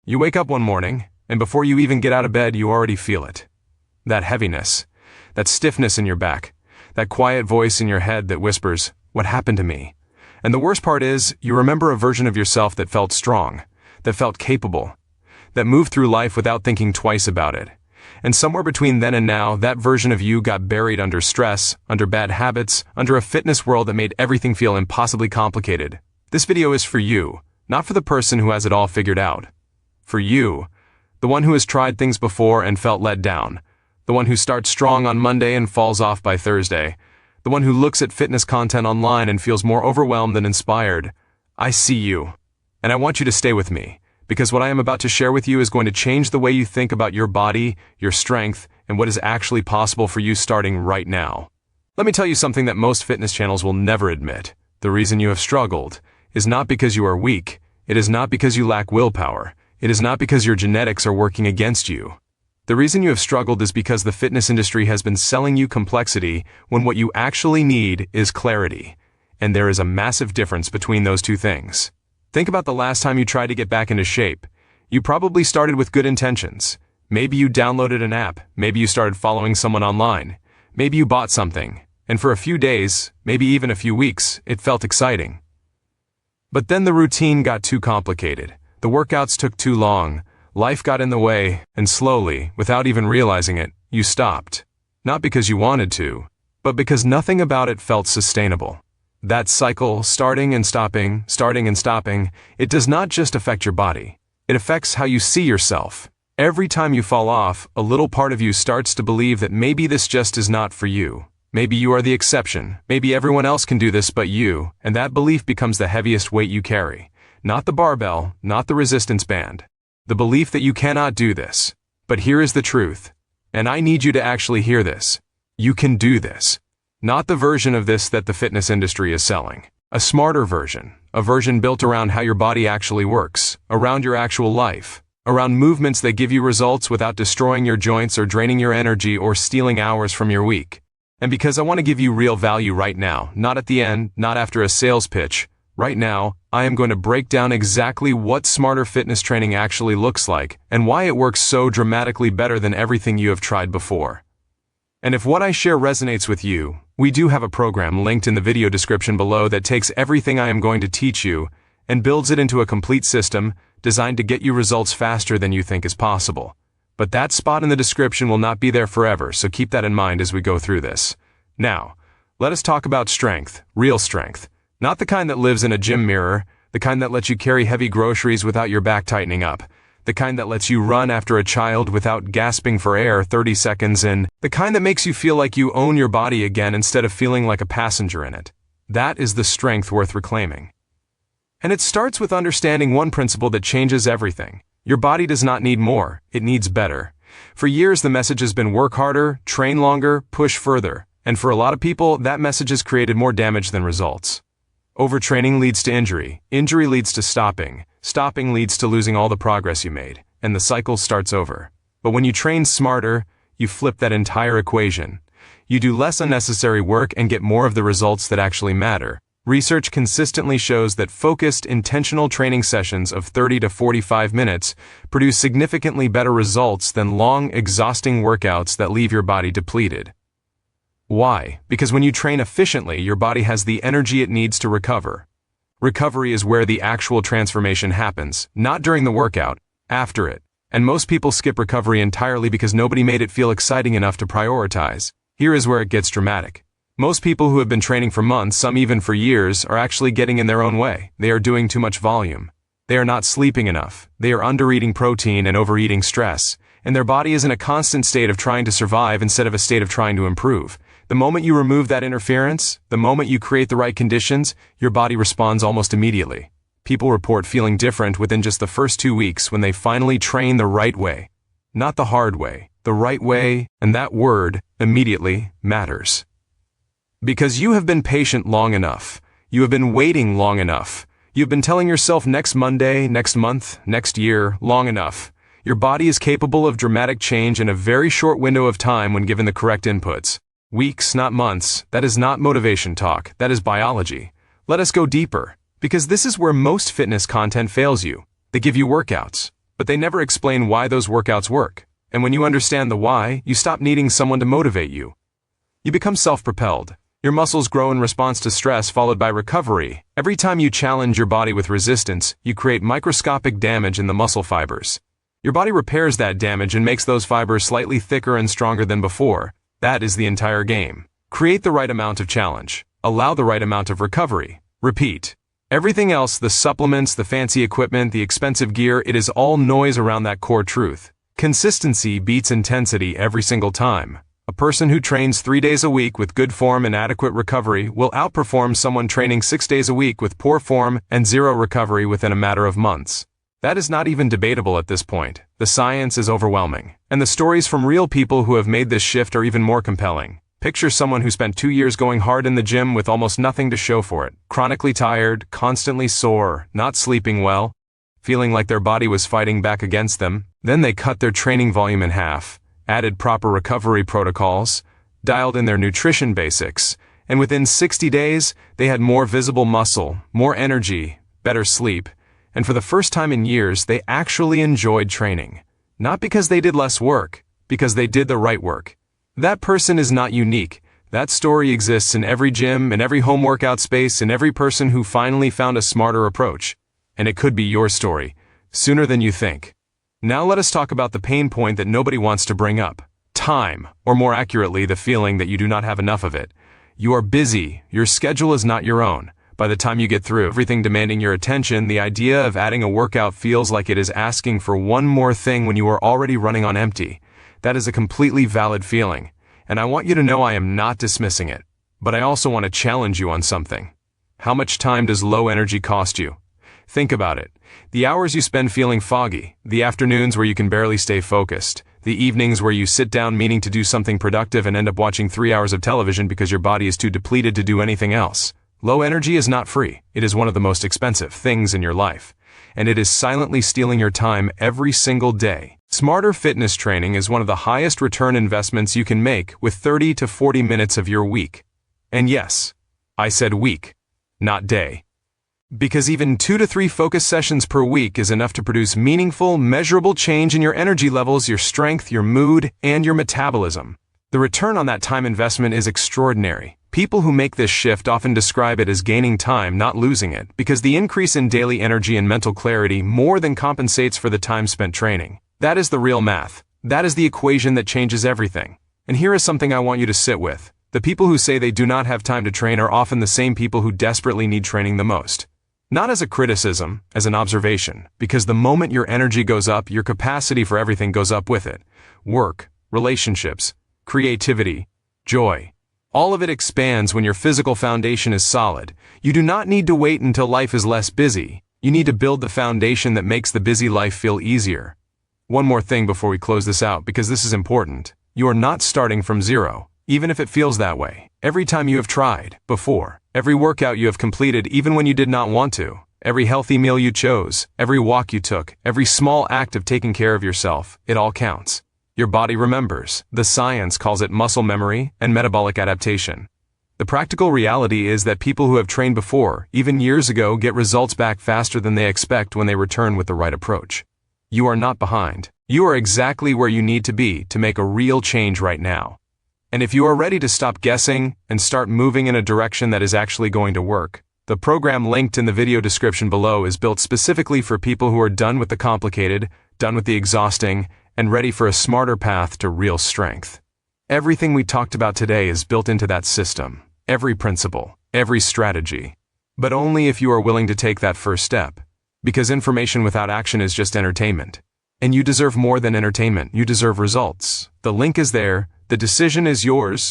You wake up one morning, and before you even get out of bed, you already feel it. That heaviness, that stiffness in your back, that quiet voice in your head that whispers, "What happened to me?" And the worst part is, you remember a version of yourself that felt strong, that felt capable, that moved through life without thinking twice about it. And somewhere between then and now, that version of you got buried under stress, under bad habits, under a fitness world that made everything feel impossibly complicated. This video is for you, not for the person who has it all figured out. For you, the one who has tried things before and felt let down, the one who starts strong on Monday and falls off by Thursday, the one who looks at fitness content online and feels more overwhelmed than inspired. I see you, and I want you to stay with me, because what I am about to share with you is going to change the way you think about your body, your strength, and what is actually possible for you starting right now. Let me tell you something that most fitness channels will never admit. The reason you have struggled is not because you are weak. It is not because you lack willpower. It is not because your genetics are working against you. The reason you have struggled is because the fitness industry has been selling you complexity when what you actually need is clarity. And there is a massive difference between those two things. Think about the last time you tried to get back into shape. You probably started with good intentions. Maybe you downloaded an app. Maybe you started following someone online. Maybe you bought something. And for a few days, maybe even a few weeks, it felt exciting. But then the routine got too complicated. The workouts took too long, life got in the way, and slowly, without even realizing it, you stopped. Not because you wanted to, but because nothing about it felt sustainable. That cycle, starting and stopping, it does not just affect your body. It affects how you see yourself. Every time you fall off, a little part of you starts to believe that maybe this just is not for you. Maybe you are the exception. Maybe everyone else can do this but you, and that belief becomes the heaviest weight you carry. Not the barbell, not the resistance band. The belief that you cannot do this. But here is the truth. And I need you to actually hear this. You can do this. Not the version of this that the fitness industry is selling. A smarter version. A version built around how your body actually works. Around your actual life. Around movements that give you results without destroying your joints or draining your energy or stealing hours from your week. And because I want to give you real value right now, not at the end, not after a sales pitch. Right now, I am going to break down exactly what smarter fitness training actually looks like and why it works so dramatically better than everything you have tried before. And if what I share resonates with you, we do have a program linked in the video description below that takes everything I am going to teach you and builds it into a complete system designed to get you results faster than you think is possible. But that spot in the description will not be there forever, so keep that in mind as we go through this. Now, let us talk about strength, real strength. Not the kind that lives in a gym mirror, the kind that lets you carry heavy groceries without your back tightening up, the kind that lets you run after a child without gasping for air 30 seconds in, the kind that makes you feel like you own your body again instead of feeling like a passenger in it. That is the strength worth reclaiming. And it starts with understanding one principle that changes everything. Your body does not need more, it needs better. For years the message has been work harder, train longer, push further, and for a lot of people that message has created more damage than results. Overtraining leads to injury. Injury leads to stopping. Stopping leads to losing all the progress you made, and the cycle starts over. But when you train smarter, you flip that entire equation. You do less unnecessary work and get more of the results that actually matter. Research consistently shows that focused, intentional training sessions of 30 to 45 minutes produce significantly better results than long, exhausting workouts that leave your body depleted. Why? Because when you train efficiently, your body has the energy it needs to recover. Recovery is where the actual transformation happens, not during the workout, after it. And most people skip recovery entirely because nobody made it feel exciting enough to prioritize. Here is where it gets dramatic. Most people who have been training for months, some even for years, are actually getting in their own way. They are doing too much volume. They are not sleeping enough. They are undereating protein and overeating stress. And their body is in a constant state of trying to survive instead of a state of trying to improve. The moment you remove that interference, the moment you create the right conditions, your body responds almost immediately. People report feeling different within just the first 2 weeks when they finally train the right way. Not the hard way, the right way, and that word, immediately, matters. Because you have been patient long enough. You have been waiting long enough. You have been telling yourself next Monday, next month, next year, long enough. Your body is capable of dramatic change in a very short window of time when given the correct inputs. Weeks, not months. That is not motivation talk. That is biology. Let us go deeper, because this is where most fitness content fails you. They give you workouts, but they never explain why those workouts work. And when you understand the why, you stop needing someone to motivate you. You become self-propelled. Your muscles grow in response to stress followed by recovery. Every time you challenge your body with resistance, you create microscopic damage in the muscle fibers. Your body repairs that damage and makes those fibers slightly thicker and stronger than before. That is the entire game. Create the right amount of challenge. Allow the right amount of recovery. Repeat. Everything else, the supplements, the fancy equipment, the expensive gear, it is all noise around that core truth. Consistency beats intensity every single time. A person who trains 3 days a week with good form and adequate recovery will outperform someone training 6 days a week with poor form and zero recovery within a matter of months. That is not even debatable at this point. The science is overwhelming. And the stories from real people who have made this shift are even more compelling. Picture someone who spent 2 years going hard in the gym with almost nothing to show for it. Chronically tired, constantly sore, not sleeping well, feeling like their body was fighting back against them. Then they cut their training volume in half, added proper recovery protocols, dialed in their nutrition basics, and within 60 days, they had more visible muscle, more energy, better sleep, and for the first time in years, they actually enjoyed training. Not because they did less work, because they did the right work. That person is not unique. That story exists in every gym, in every home workout space, in every person who finally found a smarter approach. And it could be your story, sooner than you think. Now let us talk about the pain point that nobody wants to bring up. Time, or more accurately, the feeling that you do not have enough of it. You are busy, your schedule is not your own. By the time you get through everything demanding your attention, the idea of adding a workout feels like it is asking for one more thing when you are already running on empty. That is a completely valid feeling, and I want you to know I am not dismissing it. But I also want to challenge you on something. How much time does low energy cost you? Think about it. The hours you spend feeling foggy, the afternoons where you can barely stay focused, the evenings where you sit down meaning to do something productive and end up watching 3 hours of television because your body is too depleted to do anything else. Low energy is not free. It is one of the most expensive things in your life. And it is silently stealing your time every single day. Smarter fitness training is one of the highest return investments you can make with 30 to 40 minutes of your week. And yes, I said week, not day. Because even 2 to 3 focus sessions per week is enough to produce meaningful, measurable change in your energy levels, your strength, your mood, and your metabolism. The return on that time investment is extraordinary. People who make this shift often describe it as gaining time, not losing it, because the increase in daily energy and mental clarity more than compensates for the time spent training. That is the real math. That is the equation that changes everything. And here is something I want you to sit with. The people who say they do not have time to train are often the same people who desperately need training the most. Not as a criticism, as an observation, because the moment your energy goes up, your capacity for everything goes up with it. Work, relationships, creativity, joy. All of it expands when your physical foundation is solid. You do not need to wait until life is less busy. You need to build the foundation that makes the busy life feel easier. One more thing before we close this out, because this is important. You are not starting from zero, even if it feels that way. Every time you have tried, before, every workout you have completed even when you did not want to, every healthy meal you chose, every walk you took, every small act of taking care of yourself, it all counts. Your body remembers. The science calls it muscle memory and metabolic adaptation. The practical reality is that people who have trained before, even years ago, get results back faster than they expect when they return with the right approach. You are not behind. You are exactly where you need to be to make a real change right now. And if you are ready to stop guessing and start moving in a direction that is actually going to work, the program linked in the video description below is built specifically for people who are done with the complicated, done with the exhausting, and ready for a smarter path to real strength. Everything we talked about today is built into that system. Every principle, every strategy. But only if you are willing to take that first step. Because information without action is just entertainment. And you deserve more than entertainment. You deserve results. The link is there. The decision is yours.